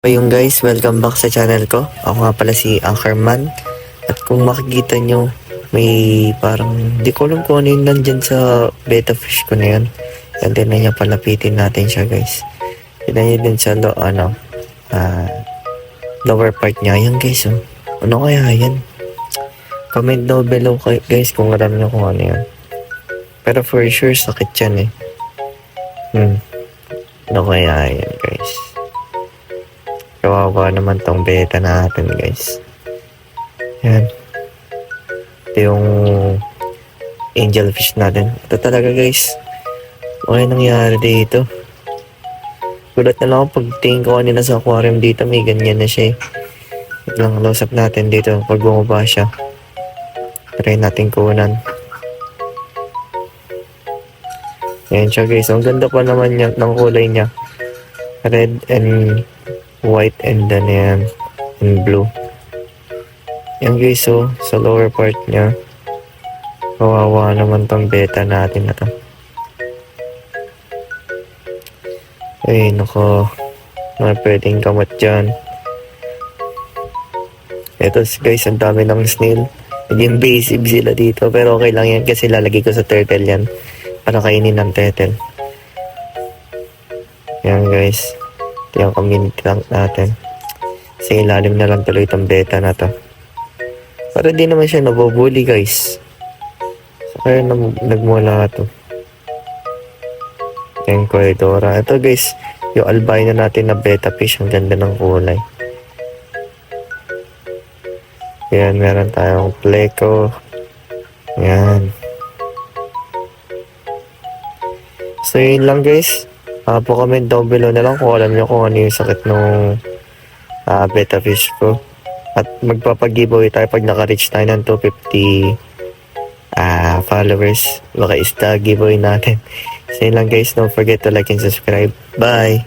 Ayun guys, welcome back sa channel ko. Ako nga pala si Anchorman. At kung makikita nyo, may parang, di ko alam kung ano yun nandyan sa betta fish ko na yun. Yan din na niya, palapitin natin siya guys. Tignan nyo din sa lower part niya. Yan guys, oh. Ano kaya yan? Comment down below guys kung alam nyo kung ano yan. Pero for sure, sakit yan eh. Ano kaya yan guys? Kawawa naman tong beta natin guys. Yan. Ito yung angelfish natin. Ito talaga guys. Okay nangyari dito. Gulat na lang ako pagtingin ko kanina sa aquarium dito. May ganyan na siya eh. Biglang close up natin dito pag bumaba siya. Try natin kunan. Yan siya guys. Ang ganda pa naman niya, ng kulay niya. Red and white and then yan and blue. Yan guys, so sa lower part niya, kawawa naman tong beta natin na to. Ay nako, mga pwedeng kamot dyan. Eto guys, ang dami ng snail. Hindi invasive sila dito, pero okay lang yan kasi lalagay ko sa turtle yan para kainin ng turtle. Yan guys, ito yung community tank natin. Sa ilalim na lang tuloy itong beta na to. Para di naman siya nabubuli guys. So kaya nagmula to. Yung Corridora. Ito guys, yung albino natin na beta fish. Ang ganda ng kulay. Yan, meron tayong pleco. Yan. So yun lang guys. Po-comment down below na lang kung alam nyo kung ano yung sakit ng betta fish ko. At magpapag-giveaway tayo pag naka-reach tayo ng 250 followers. Baka is the giveaway natin. So yun lang guys, don't forget to like and subscribe. Bye!